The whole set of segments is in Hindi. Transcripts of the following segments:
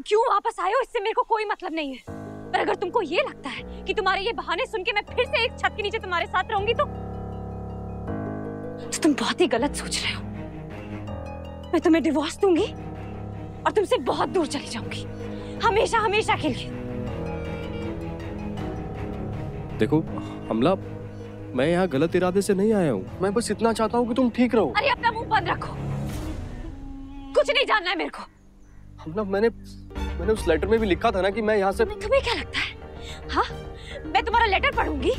क्यों वापस आए हो इससे मेरे को कोई मतलब नहीं है, पर अगर तुमको ये लगता है कि तुम्हारे ये बहाने सुन के मैं फिर से एक छत के नीचे तुम्हारे साथ रहूंगी तो तुम बहुत ही गलत सोच रहे हो। मैं तुम्हें डिवोर्स दूंगी और तुमसे बहुत दूर चली जाऊंगी, हमेशा हमेशा के लिए। देखो अमला, मैं यहाँ गलत इरादे से नहीं आया हूँ, मैं बस इतना चाहता हूँ कि तुम ठीक रहो। अरे अपना मुंह बंद रखो, कुछ नहीं जानना है मेरे को। अमला, मैंने उस लेटर में भी लिखा था ना कि मैं यहाँ से। तुम्हें क्या लगता है, हाँ मैं तुम्हारा लेटर पढ़ूंगी?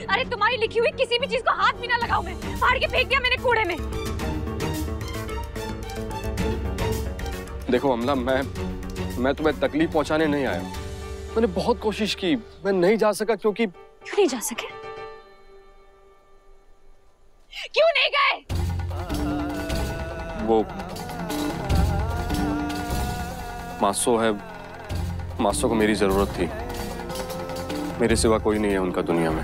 अरे तुम्हारी लिखी हुई किसी भी चीज को हाथ भी ना लगाऊं मैं, फाड़ के फेंक दिया मैंने कूड़े में। देखो अमला, मैं तुम्हें तकलीफ पहुंचाने नहीं आया। मैंने बहुत कोशिश की, मैं नहीं जा सका। क्यों नहीं जा सके? क्यों नहीं गए? वो मासो को मेरी जरूरत थी, मेरे सिवा कोई नहीं है उनका दुनिया में।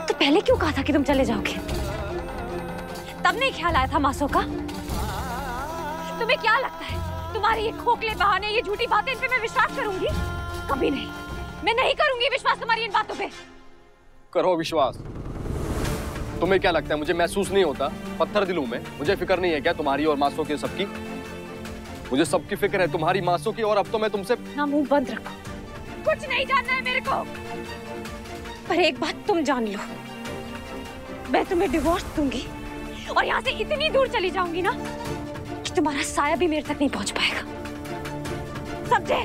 तो पहले क्यों कहा था कि तुम चले जाओगे? तब नहीं ख्याल आया था मासो का? तुम्हें क्या लगता है तुम्हारे ये खोखले बहाने, ये झूठी बातें, इन पे मैं विश्वास करूंगी? कभी नहीं, मैं नहीं करूंगी विश्वास तुम्हारी इन बातों पे। करो विश्वास। तुम्हें क्या लगता है मुझे महसूस नहीं होता? पत्थर दिल हूं मैं, मुझे फिक्र नहीं है क्या तुम्हारी और मासो की? सबकी, मुझे सबकी फिक्र है, तुम्हारी मासो की। और अब तो मैं तुमसे। ना मुंह बंद रखो, कुछ नहीं जानना है मेरे को। पर एक बात तुम जान लो, मैं तुम्हें डिवोर्स दूंगी और यहाँ से इतनी दूर चली जाऊंगी ना कि तुम्हारा साया भी मेरे तक नहीं पहुंच पाएगा, समझे?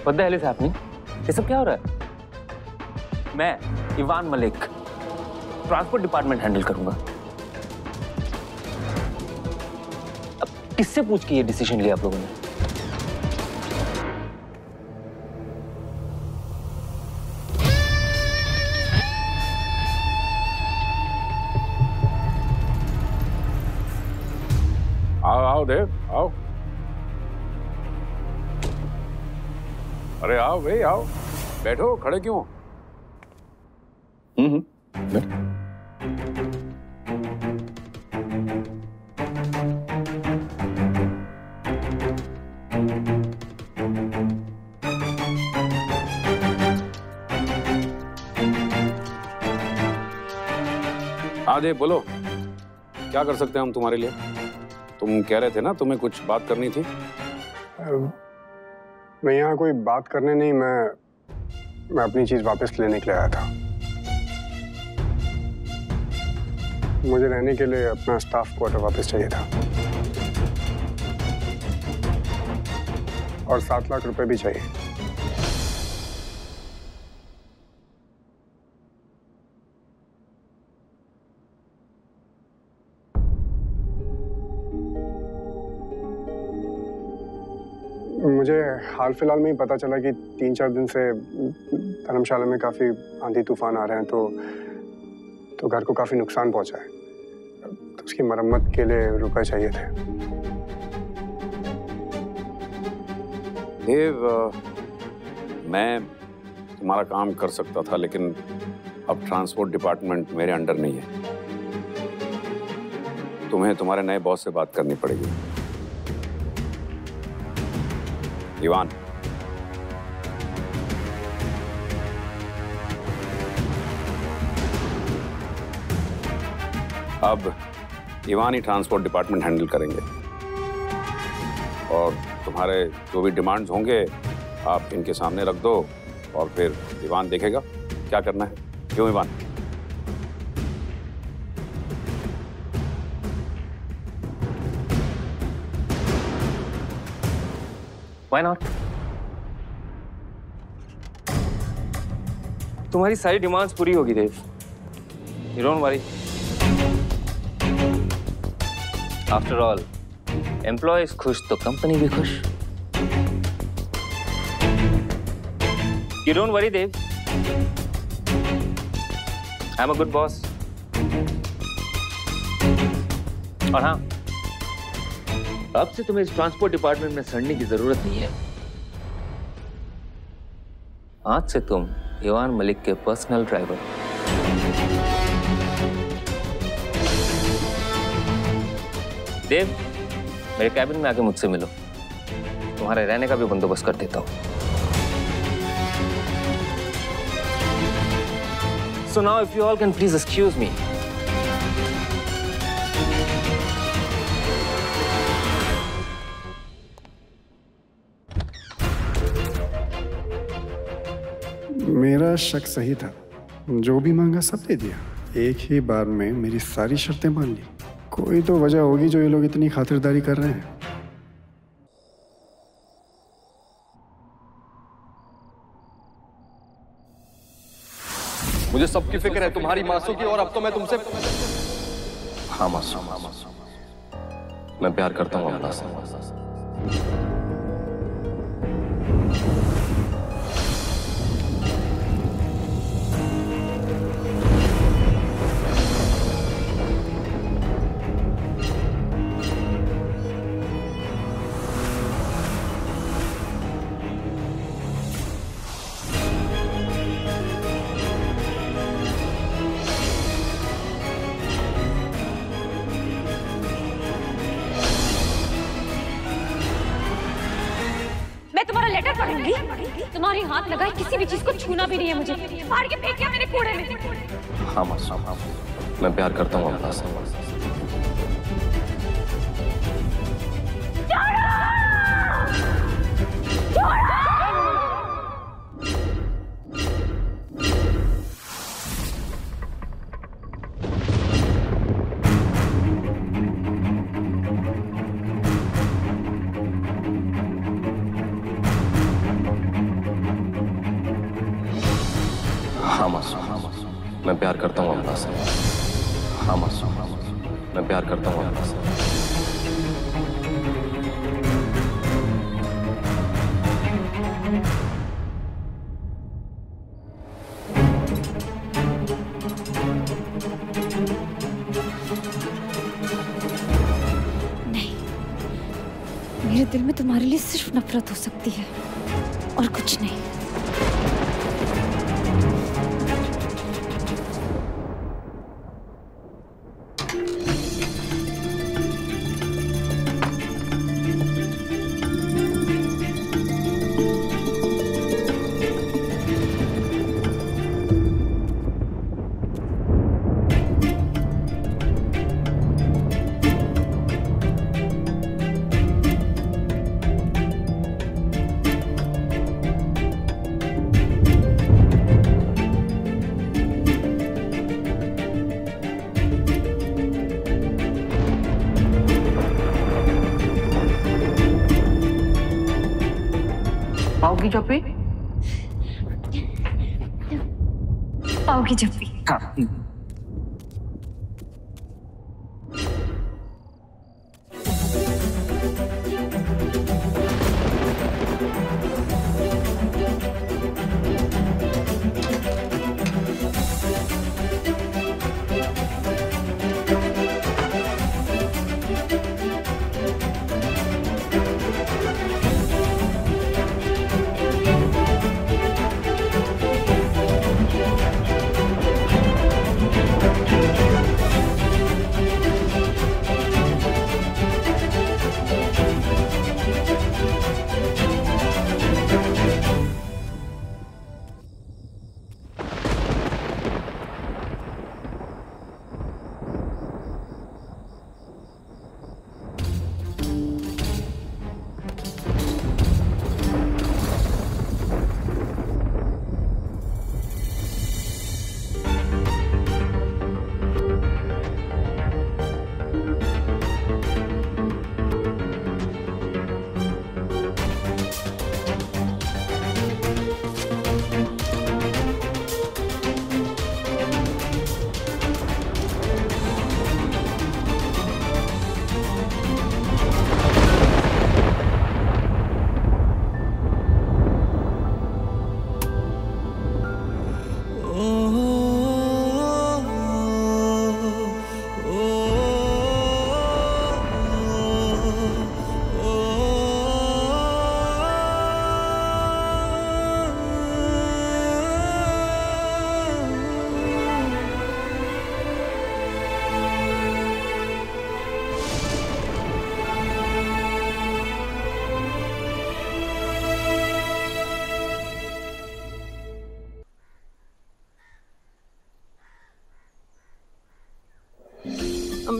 What the hell is happening? ये सब क्या हो रहा है? मैं Ivan Malik transport department handle करूंगा। अब किससे पूछ के ये डिसीजन लिया आप लोगों ने? आओ देव, आओ। अरे आओ भाई, आओ, बैठो, खड़े क्यों? बैठ। हाँ देव, बोलो, क्या कर सकते हैं हम तुम्हारे लिए? तुम कह रहे थे ना तुम्हें कुछ बात करनी थी। मैं यहाँ कोई बात करने नहीं, मैं अपनी चीज वापस लेने के लिए आया था। मुझे रहने के लिए अपना स्टाफ क्वार्टर वापस चाहिए था और 7 लाख रुपए भी चाहिए। मुझे हाल फिलहाल में ही पता चला कि 3-4 दिन से धर्मशाला में काफी आंधी तूफान आ रहे हैं, तो घर को काफी नुकसान पहुंचा है। तो उसकी मरम्मत के लिए रुपए चाहिए थे। देव, मैं तुम्हारा काम कर सकता था, लेकिन अब ट्रांसपोर्ट डिपार्टमेंट मेरे अंडर नहीं है। तुम्हें तुम्हारे नए बॉस से बात करनी पड़ेगी। इवान, अब इवान ही ट्रांसपोर्ट डिपार्टमेंट हैंडल करेंगे और तुम्हारे जो भी डिमांड्स होंगे आप इनके सामने रख दो और फिर इवान देखेगा क्या करना है। क्यों इवान? Why not? तुम्हारी सारी डिमांड्स पूरी होगी देव। You don't worry. After all, employees खुश तो कंपनी भी खुश। You don't worry, Dev. I'm a good boss. और हाँ, अब से तुम्हें इस ट्रांसपोर्ट डिपार्टमेंट में सड़ने की जरूरत नहीं है। आज से तुम इवान मलिक के पर्सनल ड्राइवर। देव, मेरे कैबिन में आके मुझसे मिलो, तुम्हारे रहने का भी बंदोबस्त कर देता हूं। So now if you all can please excuse me. मेरा शक सही था, जो भी मांगा सब दे दिया। एक ही बार में मेरी सारी शर्तें मान ली। कोई तो वजह होगी जो ये लोग इतनी खातिरदारी कर रहे हैं। मुझे सबकी फिक्र है, तुम्हारी मासूम की, और अब तो मैं तुमसे। हाँ मासूम, मैं प्यार करता हूँ अमला से। तुम्हारी हाथ लगाए किसी भी चीज को छूना भी नहीं है मुझे। फाड़ के फेंक दिया मेरे कूड़े में। हाँ मासूम, मैं प्यार करता हूँ अमला से। हाँ मासूम, मैं प्यार करता हूँ अमला से। हाँ मासूम, मैं प्यार करता हूँ अमला से। नहीं, मेरे दिल में तुम्हारे लिए सिर्फ नफरत हो सकती है और कुछ नहीं। पाव की चप्पी? पाव की चप्पी। हाँ।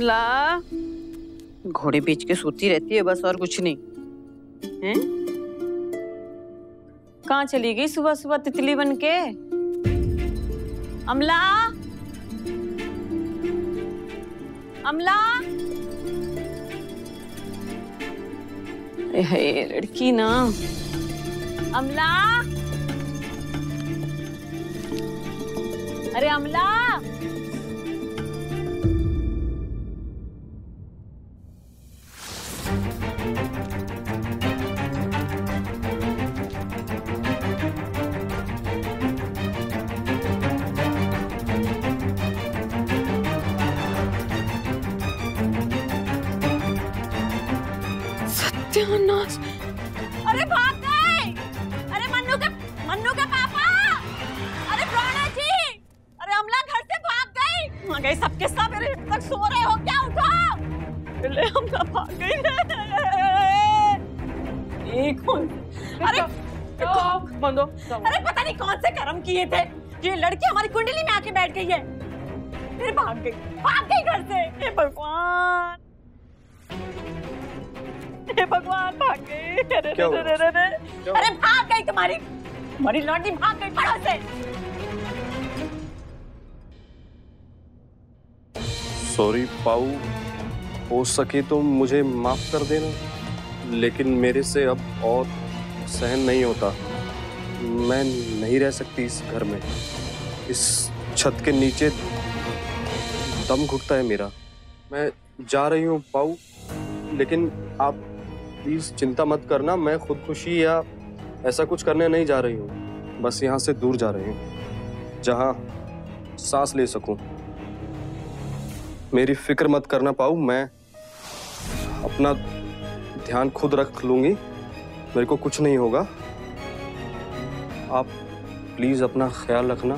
अमला घोड़े बेच के सोती रहती है बस, और कुछ नहीं है। कहाँ चली गई सुबह सुबह तितली बन के? अमला, अमला, अरे लड़की ना। अमला, अरे अमला, सत्यानाश। अरे भाग गए। अरे मन्नू के पापा। अरे प्रणा जी। अरे अमला घर से भाग गई। वहाँ गए सबके सब। अरे तक सो रहे हो क्या? उठो। अरे अमला भाग गई। अरे बंदो। अरे पता नहीं कौन से कर्म किए थे, ये लड़की हमारी कुंडली में आके बैठ गई है, फिर भाग गई घर से। हे भगवान, हे भगवान, भाग गई। अरे भाग गई तुम्हारी लौंडी भाग गई पड़ोस से। सॉरी पाऊ, हो सके तो मुझे माफ कर देना, लेकिन मेरे से अब और सहन नहीं होता। मैं नहीं रह सकती इस घर में, इस छत के नीचे दम घुटता है मेरा। मैं जा रही हूँ पाऊ, लेकिन आप प्लीज चिंता मत करना। मैं खुदकुशी या ऐसा कुछ करने नहीं जा रही हूँ, बस यहाँ से दूर जा रही हूँ जहाँ सांस ले सकूं। मेरी फिक्र मत करना पाऊ, मैं अपना ध्यान खुद रख लूंगी, मेरे को कुछ नहीं होगा। आप प्लीज अपना ख्याल रखना।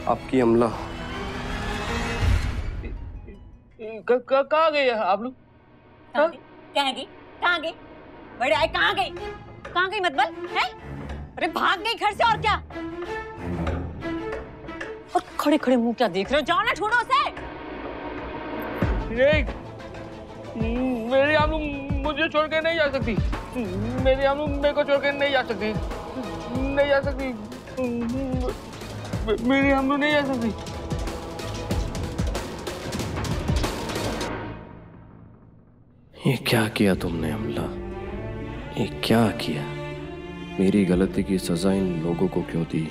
आपकी अमला। कहाँ गए आप लोग? कहाँ गई? बड़े आए, कहाँ गई मतलब है? अरे भाग गई घर से, और क्या? और खड़े खड़े मुंह क्या देख रहे हो? जाओ ना, ढूंढो उसे। मेरी आलू मुझे छोड़ के नहीं जा सकती। मेरी आलू मेरे को छोड़ के नहीं जा सकती। मेरी आलू नहीं जा सकती। ये क्या किया तुमने अमला? ये क्या किया? मेरी गलती की सजा इन लोगों को क्यों दी?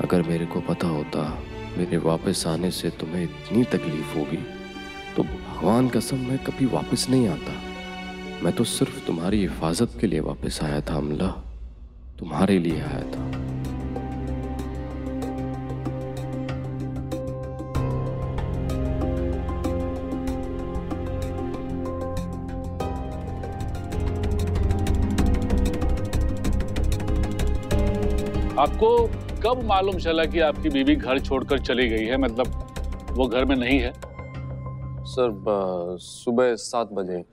अगर मेरे को पता होता मेरे वापस आने से तुम्हें इतनी तकलीफ होगी तो भगवान कसम मैं कभी वापस नहीं आता। मैं तो सिर्फ तुम्हारी हिफाजत के लिए वापस आया था अमला, तुम्हारे लिए आया था। आपको कब मालूम चला कि आपकी बीवी घर छोड़कर चली गई है? मतलब वो घर में नहीं है? सर सुबह 7 बजे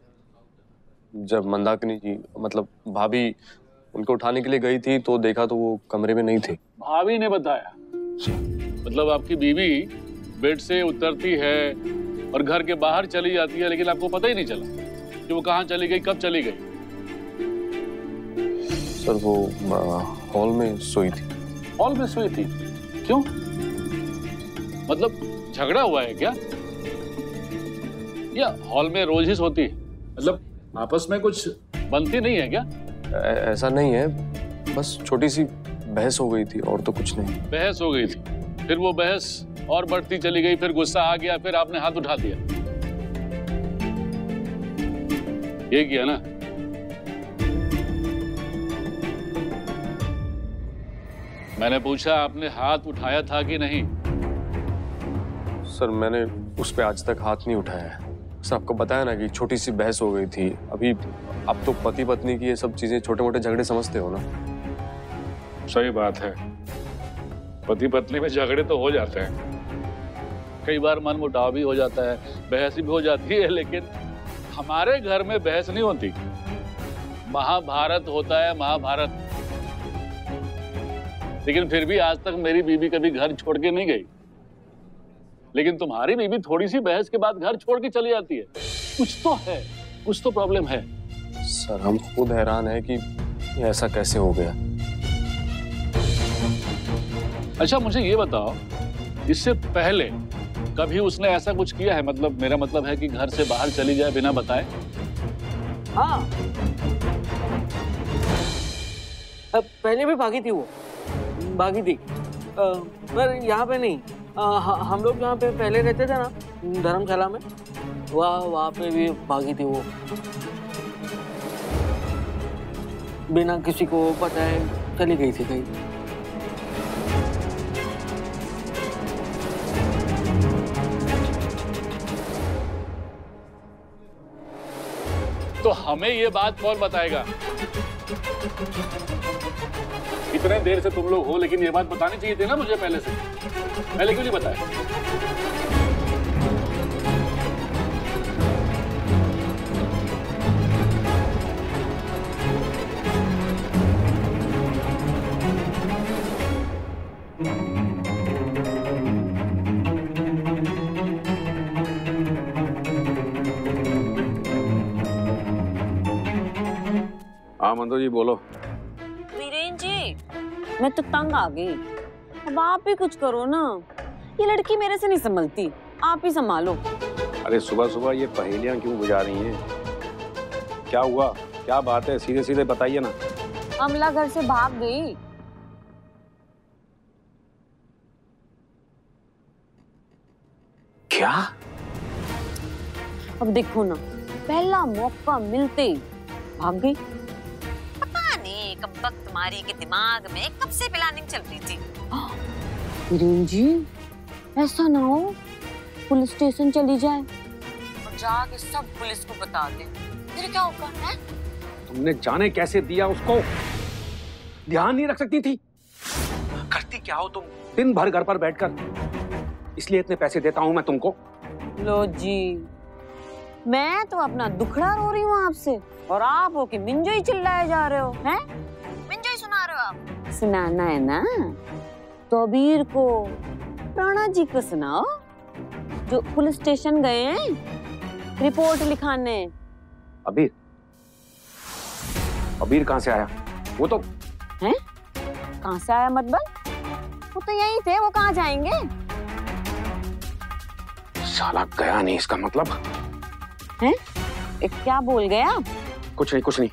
जब मंदाकिनी जी मतलब भाभी उनको उठाने के लिए गई थी तो देखा तो वो कमरे में नहीं थे। भाभी ने बताया? मतलब आपकी बीवी बेड से उतरती है और घर के बाहर चली जाती है, लेकिन आपको पता ही नहीं चला कि वो कहाँ चली गई, कब चली गई? सर वो हॉल में सोई थी। हॉल में सोई थी? क्यों? मतलब झगड़ा हुआ है क्या? या हॉल में रोज ही सोती है? मतलब आपस में कुछ बनती नहीं है क्या? ऐसा नहीं है, बस छोटी सी बहस हो गई थी और तो कुछ नहीं। बहस हो गई थी, फिर वो बहस और बढ़ती चली गई, फिर गुस्सा आ गया, फिर आपने हाथ उठा दिया, ये किया ना? मैंने पूछा आपने हाथ उठाया था कि नहीं? सर मैंने उस पे आज तक हाथ नहीं उठाया है। सर आपको बताया ना कि छोटी सी बहस हो गई थी। अभी आप तो पति पत्नी की ये सब चीजें छोटे मोटे झगड़े समझते हो ना। सही बात है, पति पत्नी में झगड़े तो हो जाते हैं, कई बार मन मुटाव भी हो जाता है, बहस भी हो जाती है, लेकिन हमारे घर में बहस नहीं होती। महाभारत होता है, महाभारत। लेकिन फिर भी आज तक मेरी बीवी कभी घर छोड़ के नहीं गई। लेकिन तुम्हारी बीवी थोड़ी सी बहस के बाद घर छोड़ के चली जाती है। कुछ तो है, कुछ तो प्रॉब्लम है। सर हम खुद हैरान हैं कि ये ऐसा कैसे हो गया। अच्छा मुझे ये बताओ, इससे पहले कभी उसने ऐसा कुछ किया है? मतलब मेरा मतलब है कि घर से बाहर चली जाए बिना बताए। हाँ, पहले भी भागी थी वो, भागी थी, पर यहाँ पे नहीं। हम लोग जहाँ पे पहले रहते थे ना, धर्मशाला में, वहाँ पे भी भागी थी वो, बिना किसी को पता है चली गई थी कहीं। तो हमें ये बात कौन बताएगा? इतने देर से तुम लोग हो, लेकिन ये बात बतानी चाहिए थी ना मुझे पहले से। पहले क्यों नहीं बताया? हाँ मंदो जी बोलो। वीरेन जी, मैं तो तंग आ गई। अब आप ही कुछ करो ना, ये लड़की मेरे से नहीं संभलती, आप ही संभालो। अरे सुबह सुबह ये पहेलियां क्यों बुझा रही हैं? क्या हुआ, क्या बात है, सीधे सीधे बताइए ना। अमला घर से भाग गई। क्या? अब देखो ना, पहला मौका मिलते ही भाग गई। पता नहीं कब तक तुम्हारी के दिमाग में कब से प्लानिंग चल रही थी। वीरेन जी, ऐसा ना हो पुलिस स्टेशन चली जाए और जाके सब पुलिस को बता दे, फिर क्या होगा? है तुमने जाने कैसे दिया उसको? ध्यान नहीं रख सकती थी? करती क्या हो तुम दिन भर घर पर बैठकर? इसलिए इतने पैसे देता हूं मैं तुमको। लो जी, मैं तो अपना दुखड़ा रो रही हूँ आपसे, और आप हो कि मिंजो ही चिल्लाए जा रहे हो। हैं? मिंजो ही सुना रहे हो आप? सुनाना है ना तो अबीर को, राणा जी को सुनाओ, जो पुलिस स्टेशन गए हैं रिपोर्ट लिखाने। अबीर? अबीर कहाँ से आया? वो तो हैं? कहाँ से आया मतलब? वो तो यहीं थे, वो कहाँ जाएंगे? साला गया नहीं, इसका मतलब हैं? क्या बोल गया? कुछ नहीं, कुछ नहीं।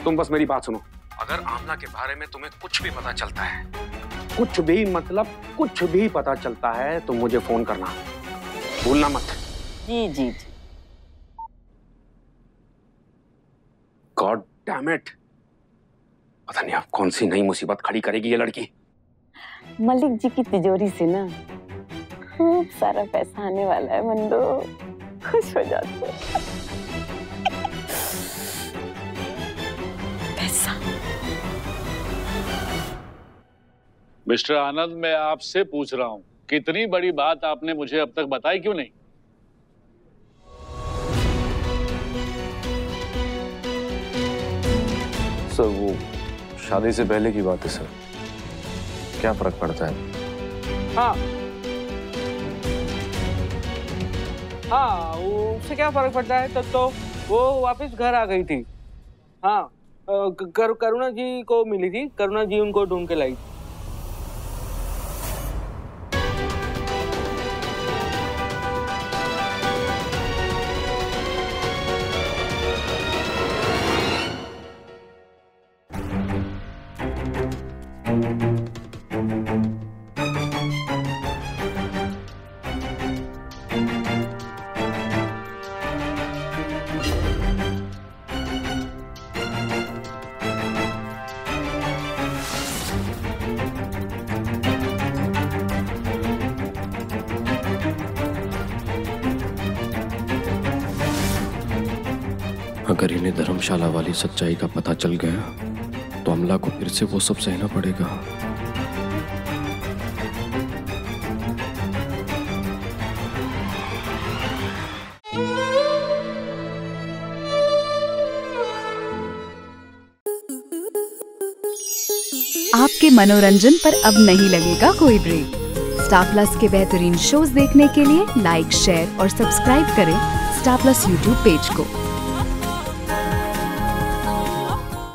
तुम बस मेरी बात सुनो। अगर आमना के बारे में तुम्हें कुछ भी पता चलता है, कुछ भी मतलब कुछ भी पता चलता है, तो मुझे फोन करना, भूलना मत। जी जी जी। गॉड डैम इट, पता नहीं अब कौन सी नई मुसीबत खड़ी करेगी ये लड़की। मलिक जी की तिजोरी से ना खूब सारा पैसा आने वाला है मंदो, खुश हो जाते। पैसा। मिस्टर आनंद, मैं आपसे पूछ रहा हूँ, कितनी बड़ी बात आपने मुझे अब तक बताई क्यों नहीं? सर वो शादी से पहले की बात है सर, क्या फर्क पड़ता है? हाँ हाँ, उससे क्या फर्क पड़ता है? तब तो वो वापस घर आ गई थी। हाँ, करुणा जी को मिली थी, करुणा जी उनको ढूंढ के लाई। अगर इन्हें धर्मशाला वाली सच्चाई का पता चल गया तो अमला को फिर से वो सब सहना पड़ेगा। आपके मनोरंजन पर अब नहीं लगेगा कोई ब्रेक। स्टार प्लस के बेहतरीन शोज देखने के लिए लाइक, शेयर और सब्सक्राइब करें स्टार प्लस यूट्यूब पेज को।